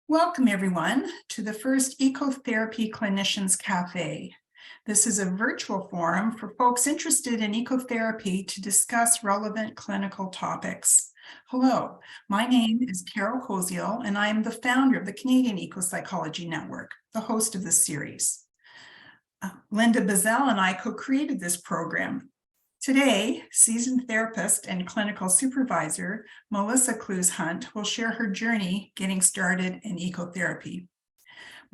Welcome, everyone, to the first Ecotherapy Clinicians Café. This is a virtual forum for folks interested in ecotherapy to discuss relevant clinical topics. Hello, my name is Carol Koziel, and I am the founder of the Canadian Ecopsychology Network, the host of this series. Linda Bazell and I co-created this program. Today, seasoned therapist and clinical supervisor Melissa Clews-Hunt will share her journey getting started in ecotherapy.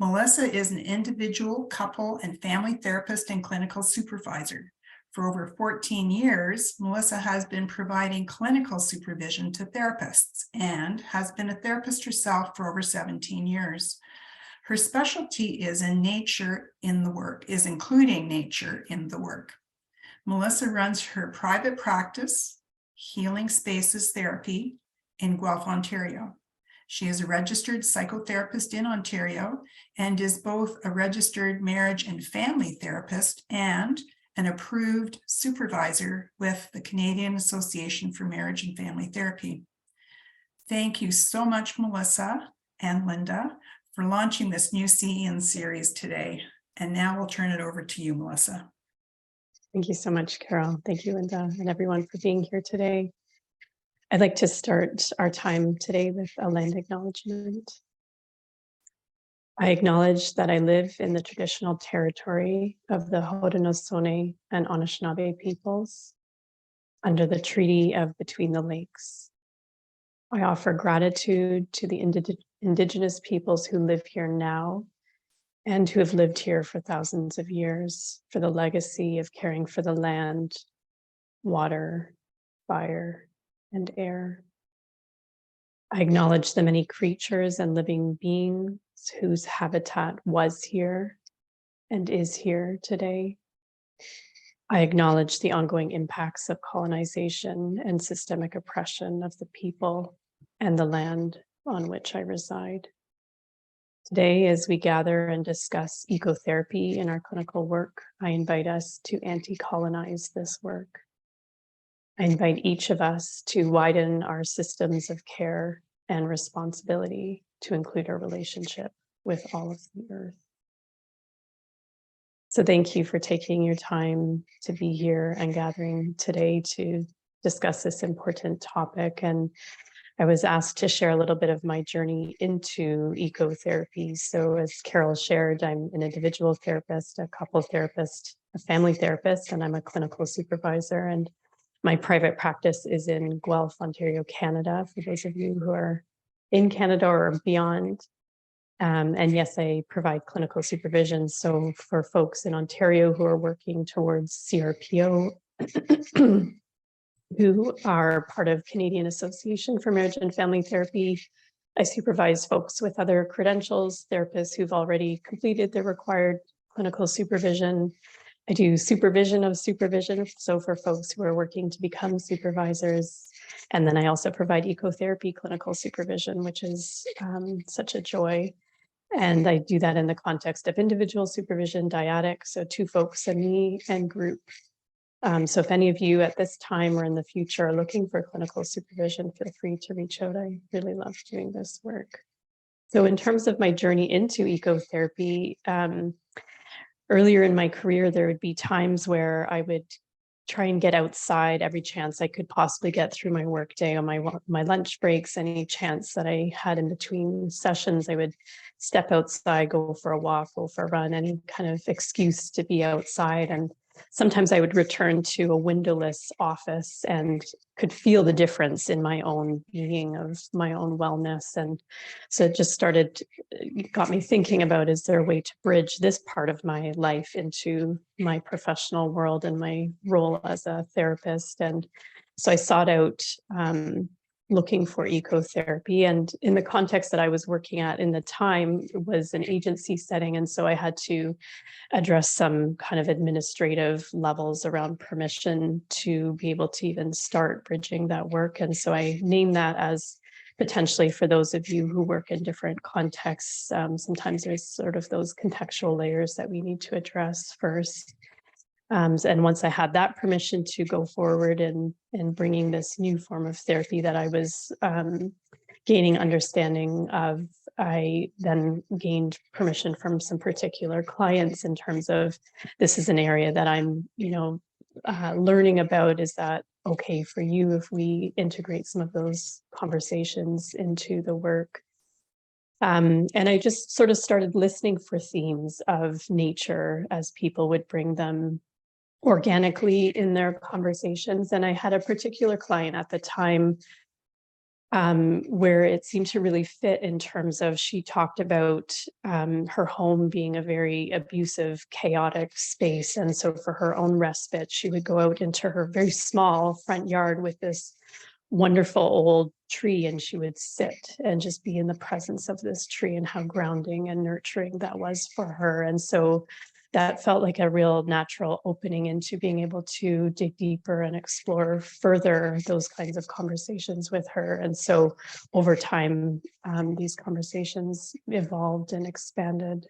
Melissa is an individual, couple, and family therapist and clinical supervisor. For over 14 years, Melissa has been providing clinical supervision to therapists and has been a therapist herself for over 17 years. Her specialty is including nature in the work. Melissa runs her private practice, Healing Spaces Therapy, in Guelph, Ontario. She is a registered psychotherapist in Ontario and is both a registered marriage and family therapist and an approved supervisor with the Canadian Association for Marriage and Family Therapy. Thank you so much, Melissa and Linda, for launching this new CEN series today. And now we'll turn it over to you, Melissa. Thank you so much, Carol. Thank you, Linda, and everyone for being here today. I'd like to start our time today with a land acknowledgement. I acknowledge that I live in the traditional territory of the Haudenosaunee and Anishinaabe peoples under the Treaty of Between the Lakes. I offer gratitude to the Indigenous peoples who live here now and who have lived here for thousands of years for the legacy of caring for the land, water, fire, and air. I acknowledge the many creatures and living beings whose habitat was here and is here today. I acknowledge the ongoing impacts of colonization and systemic oppression of the people and the land on which I reside. Today, as we gather and discuss ecotherapy in our clinical work, I invite us to anti-colonize this work. I invite each of us to widen our systems of care and responsibility to include our relationship with all of the earth. So thank you for taking your time to be here and gathering today to discuss this important topic. And I was asked to share a little bit of my journey into ecotherapy. So as Carol shared, I'm an individual therapist, a couple therapist, a family therapist, and I'm a clinical supervisor. And my private practice is in Guelph, Ontario, Canada, for those of you who are in Canada or beyond. And yes, I provide clinical supervision. So for folks in Ontario who are working towards CRPO, who are part of Canadian Association for Marriage and Family Therapy, I supervise folks with other credentials, therapists who've already completed their required clinical supervision. I do supervision of supervision, so for folks who are working to become supervisors. And then I also provide ecotherapy clinical supervision, which is such a joy. And I do that in the context of individual supervision, dyadic, so 2 folks and me, and group. So if any of you at this time or in the future are looking for clinical supervision, feel free to reach out. I really love doing this work. So in terms of my journey into ecotherapy, earlier in my career, there would be times where I would try and get outside every chance I could possibly get through my workday on my lunch breaks. Any chance that I had in between sessions, I would step outside, go for a walk, go for a run, any kind of excuse to be outside. And sometimes I would return to a windowless office and could feel the difference in my own being, of my own wellness. And so it just got me thinking about, is there a way to bridge this part of my life into my professional world and my role as a therapist? And so I sought out looking for ecotherapy. And in the context that I was working at in the time, it was an agency setting. And so I had to address some kind of administrative levels around permission to be able to even start bridging that work. And so I named that as potentially, for those of you who work in different contexts, sometimes there's sort of those contextual layers that we need to address first. And once I had that permission to go forward in bringing this new form of therapy that I was gaining understanding of I then gained permission from some particular clients in terms of, this is an area that I'm, learning about. Is that okay for you if we integrate some of those conversations into the work? And I just sort of started listening for themes of nature as people would bring them organically in their conversations. And I had a particular client at the time where it seemed to really fit in terms of, she talked about her home being a very abusive, chaotic space. And so for her own respite, she would go out into her very small front yard with this wonderful old tree, and she would sit and just be in the presence of this tree, and how grounding and nurturing that was for her. And so that felt like a real natural opening into being able to dig deeper and explore further those kinds of conversations with her. And so over time, these conversations evolved and expanded.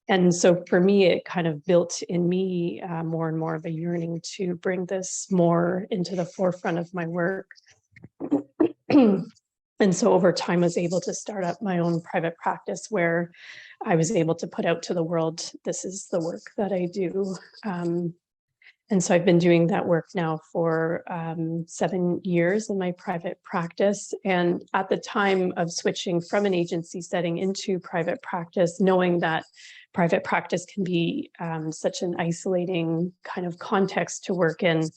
And so for me, it kind of built in me more and more of a yearning to bring this more into the forefront of my work. And so over time, I was able to start up my own private practice where I was able to put out to the world, this is the work that I do. And so I've been doing that work now for 7 years in my private practice. And at the time of switching from an agency setting into private practice, knowing that private practice can be such an isolating kind of context to work in,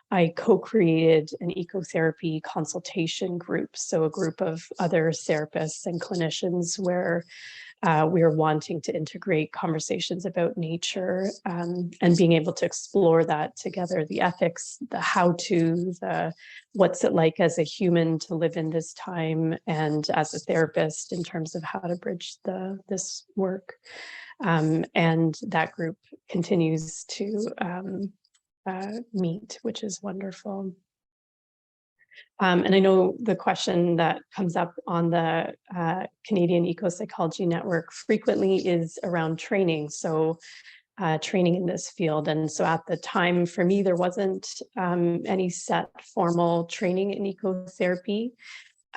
I co-created an ecotherapy consultation group. So a group of other therapists and clinicians where we are wanting to integrate conversations about nature and being able to explore that together, the ethics, the how-to, the what's it like as a human to live in this time, and as a therapist in terms of how to bridge this work. And that group continues to meet, which is wonderful. And I know the question that comes up on the Canadian Eco-Psychology Network frequently is around training. So training in this field. And so at the time, for me, there wasn't any set formal training in ecotherapy.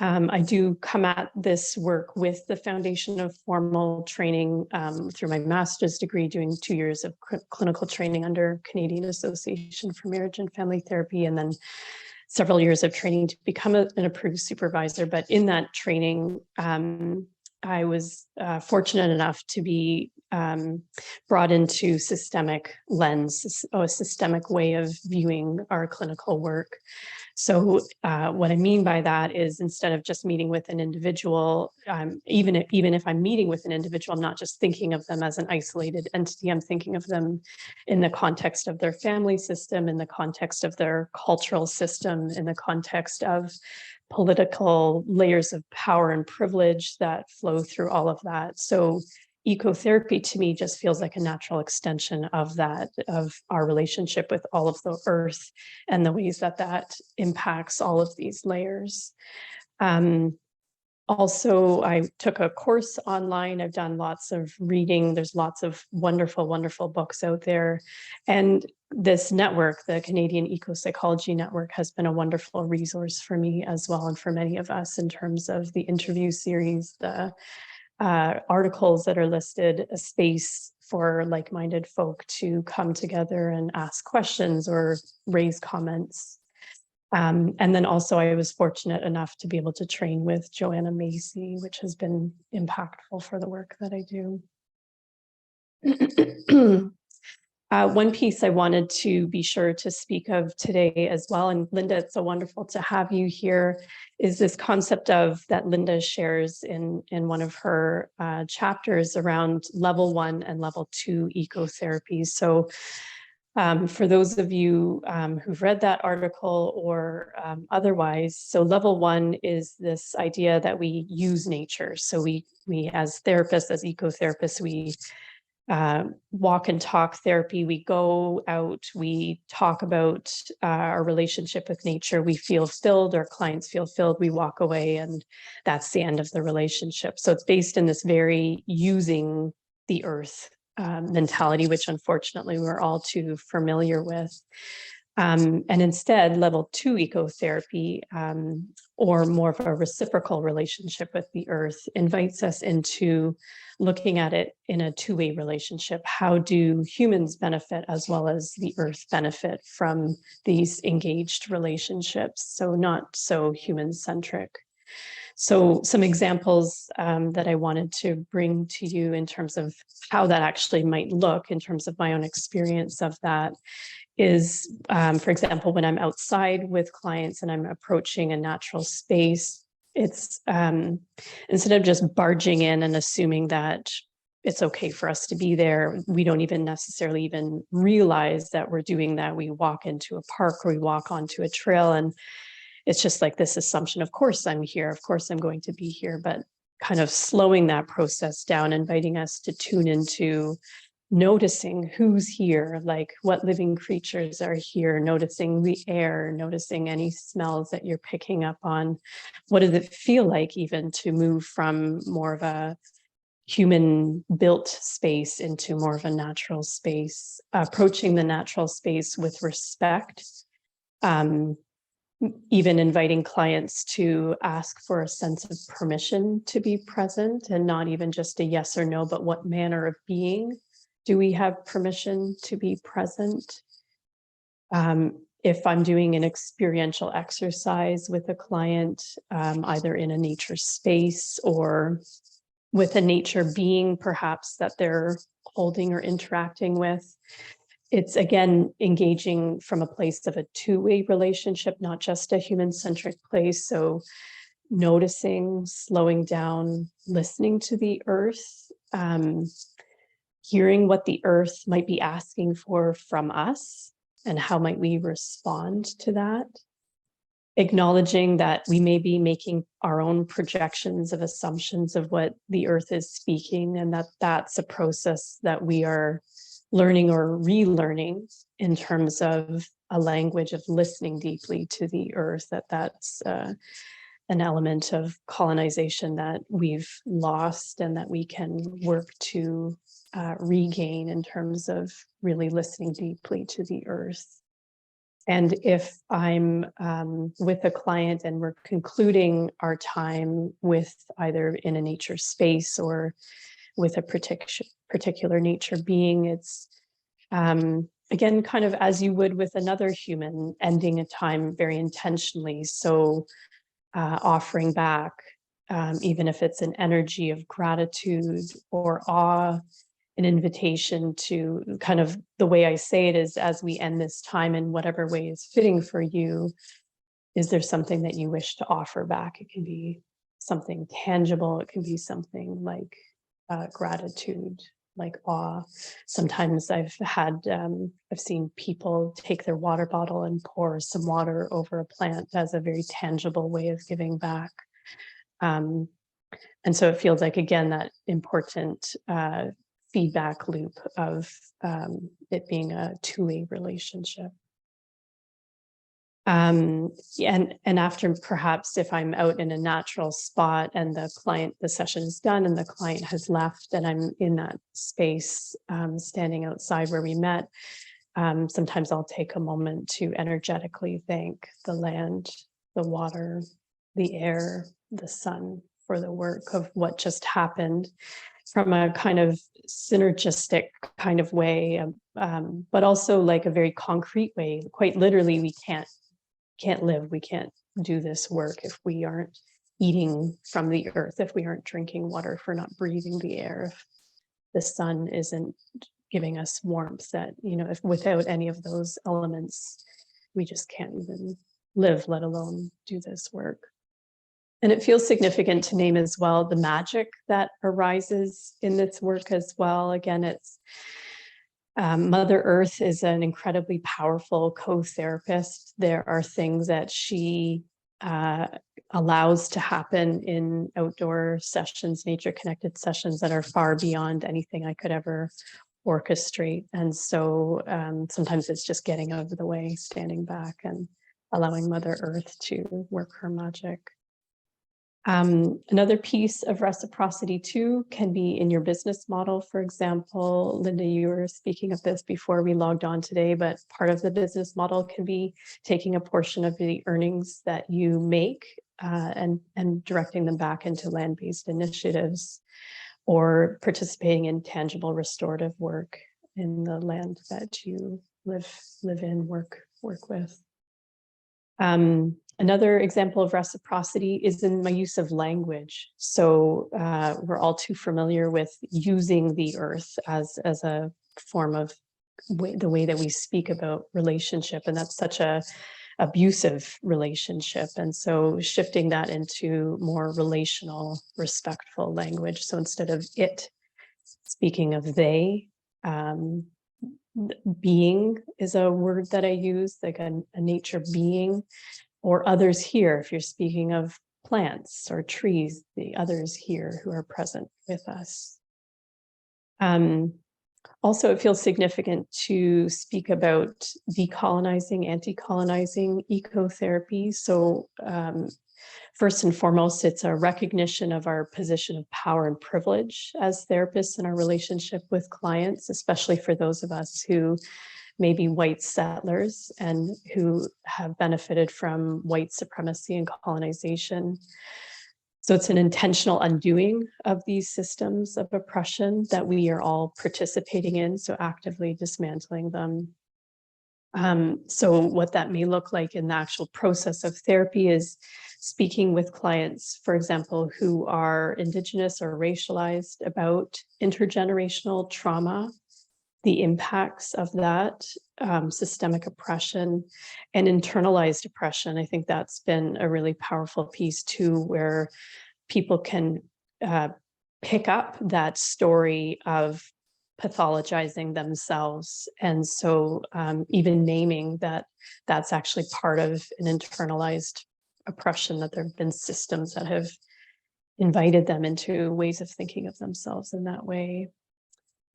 I do come at this work with the foundation of formal training through my master's degree, doing 2 years of clinical training under Canadian Association for Marriage and Family Therapy, and then several years of training to become an approved supervisor. But in that training, I was fortunate enough to be brought into systemic lens, a systemic way of viewing our clinical work. So what I mean by that is, instead of just meeting with an individual, even if I'm meeting with an individual, I'm not just thinking of them as an isolated entity. I'm thinking of them in the context of their family system, in the context of their cultural system, in the context of political layers of power and privilege that flow through all of that. So ecotherapy to me just feels like a natural extension of that, of our relationship with all of the earth and the ways that that impacts all of these layers. Also, I took a course online. I've done lots of reading. There's lots of wonderful, wonderful books out there. And this network, the Canadian Eco-Psychology Network, has been a wonderful resource for me as well, and for many of us, in terms of the interview series, the articles that are listed, a space for like-minded folk to come together and ask questions or raise comments. And then also I was fortunate enough to be able to train with Joanna Macy, which has been impactful for the work that I do. One piece I wanted to be sure to speak of today as well, and Linda, it's so wonderful to have you here, is this concept of that Linda shares in one of her chapters around level 1 and level 2 ecotherapy. So for those of you who've read that article or otherwise, so level 1 is this idea that we use nature. So we as therapists, as ecotherapists, we walk and talk therapy. We go out, we talk about our relationship with nature. We feel filled, our clients feel filled, we walk away, and that's the end of the relationship. So it's based in this very using the earth mentality, which unfortunately we're all too familiar with. And instead, level 2 ecotherapy, or more of a reciprocal relationship with the earth, invites us into looking at it in a two-way relationship. How do humans benefit as well as the earth benefit from these engaged relationships? So not so human-centric. So some examples that I wanted to bring to you in terms of how that actually might look in terms of my own experience of that is, for example, when I'm outside with clients and I'm approaching a natural space, it's instead of just barging in and assuming that it's okay for us to be there, we don't even necessarily even realize that we're doing that. We walk into a park or we walk onto a trail, and it's just like this assumption, of course I'm here, of course I'm going to be here, but kind of slowing that process down, inviting us to tune into noticing who's here, like what living creatures are here, noticing the air, noticing any smells that you're picking up on. What does it feel like even to move from more of a human built space into more of a natural space, approaching the natural space with respect, even inviting clients to ask for a sense of permission to be present, and not even just a yes or no, but what manner of being do we have permission to be present? If I'm doing an experiential exercise with a client, either in a nature space or with a nature being perhaps that they're holding or interacting with, it's again engaging from a place of a two-way relationship, not just a human-centric place. So noticing, slowing down, listening to the earth, hearing what the earth might be asking for from us and how might we respond to that. Acknowledging that we may be making our own projections of assumptions of what the earth is speaking, and that that's a process that we are learning or relearning in terms of a language of listening deeply to the earth, that's an element of colonization that we've lost and that we can work to regain in terms of really listening deeply to the earth. And if I'm with a client and we're concluding our time with either in a nature space or with a particular nature being, it's again, kind of as you would with another human, ending a time very intentionally. So offering back, even if it's an energy of gratitude or awe, an invitation to kind of, the way I say it is, as we end this time in whatever way is fitting for you, is there something that you wish to offer back? It can be something tangible. It can be something like gratitude, like awe. Sometimes I've seen people take their water bottle and pour some water over a plant as a very tangible way of giving back. And so it feels like, again, that important feedback loop of it being a two-way relationship. And after, perhaps if I'm out in a natural spot and the session is done and the client has left and I'm in that space, standing outside where we met, sometimes I'll take a moment to energetically thank the land, the water, the air, the sun for the work of what just happened, from a kind of synergistic kind of way, but also like a very concrete way. Quite literally, we can't live, we can't do this work if we aren't eating from the earth, if we aren't drinking water, if we're not breathing the air, if the sun isn't giving us warmth, that, if without any of those elements, we just can't even live, let alone do this work. And it feels significant to name as well the magic that arises in this work as well. Again, it's Mother Earth is an incredibly powerful co-therapist. There are things that she allows to happen in outdoor sessions, nature-connected sessions, that are far beyond anything I could ever orchestrate. And so sometimes it's just getting out of the way, standing back and allowing Mother Earth to work her magic. Another piece of reciprocity too can be in your business model. For example, Linda, you were speaking of this before we logged on today, but part of the business model can be taking a portion of the earnings that you make and directing them back into land-based initiatives, or participating in tangible restorative work in the land that you live in, work with. Another example of reciprocity is in my use of language. So we're all too familiar with using the earth as a form of the way that we speak about relationship, and that's such a abusive relationship. And so shifting that into more relational, respectful language. So instead of it, speaking of they, being is a word that I use, like a nature being, or others here, if you're speaking of plants or trees, the others here who are present with us. Also, it feels significant to speak about decolonizing, anti-colonizing ecotherapy. So first and foremost, it's a recognition of our position of power and privilege as therapists in our relationship with clients, especially for those of us who may be white settlers and who have benefited from white supremacy and colonization. So it's an intentional undoing of these systems of oppression that we are all participating in, so actively dismantling them. So what that may look like in the actual process of therapy is speaking with clients, for example, who are Indigenous or racialized, about intergenerational trauma, the impacts of that, systemic oppression and internalized oppression. I think that's been a really powerful piece too, where people can pick up that story of pathologizing themselves. And so even naming that that's actually part of an internalized oppression, that there have been systems that have invited them into ways of thinking of themselves in that way.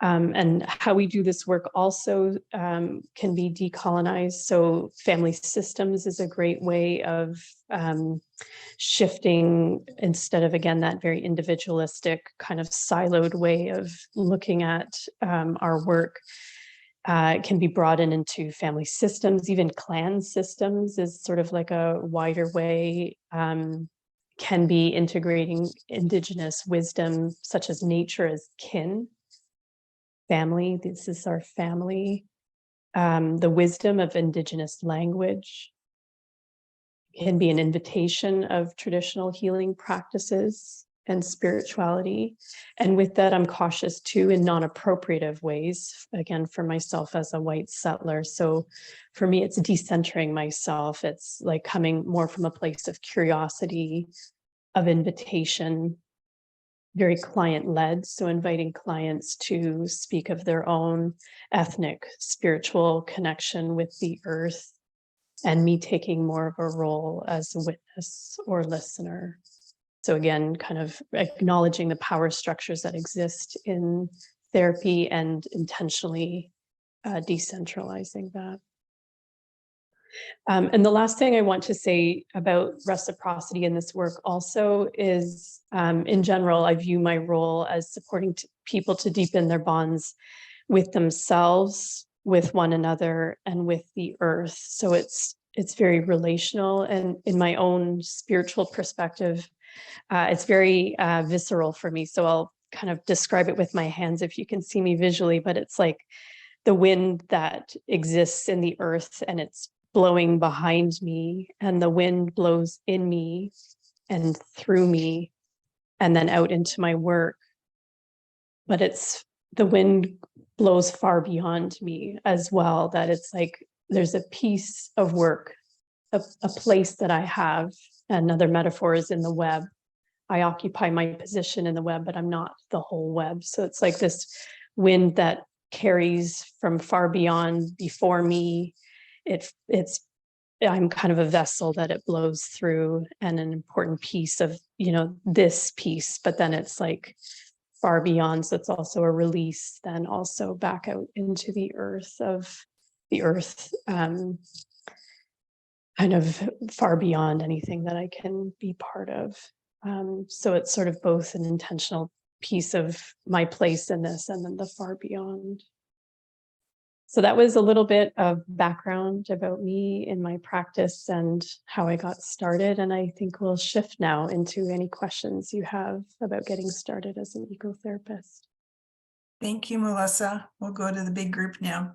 And how we do this work also can be decolonized. So family systems is a great way of shifting, instead of, again, that very individualistic kind of siloed way of looking at our work. It can be brought into family systems, even clan systems is sort of like a wider way. Can be integrating Indigenous wisdom, such as nature as kin. Family, this is our family. The wisdom of Indigenous language can be an invitation of traditional healing practices and spirituality. And with that, I'm cautious too in non-appropriative ways, again, for myself as a white settler. So for me, it's decentering myself. It's like coming more from a place of curiosity, of invitation, very client-led, so inviting clients to speak of their own ethnic, spiritual connection with the earth, and me taking more of a role as a witness or listener. So again, kind of acknowledging the power structures that exist in therapy and intentionally decentralizing that. And the last thing I want to say about reciprocity in this work also is, in general, I view my role as supporting people to deepen their bonds with themselves, with one another, and with the earth. So it's very relational. And in my own spiritual perspective, it's very visceral for me. So I'll kind of describe it with my hands if you can see me visually, but it's like the wind that exists in the earth, and it's blowing behind me, and the wind blows in me and through me and then out into my work. But it's the wind blows far beyond me as well, that it's like there's a piece of work, a place that I have. Another metaphor is in the web. I occupy my position in the web, but I'm not the whole web. So it's like this wind that carries from far beyond before me. I'm kind of a vessel that it blows through, and an important piece of, this piece, but then it's like far beyond. So it's also a release then also back out into the earth, kind of far beyond anything that I can be part of. So it's sort of both an intentional piece of my place in this and then the far beyond. So that was a little bit of background about me in my practice and how I got started. And I think we'll shift now into any questions you have about getting started as an ecotherapist. Thank you, Melissa. We'll go to the big group now.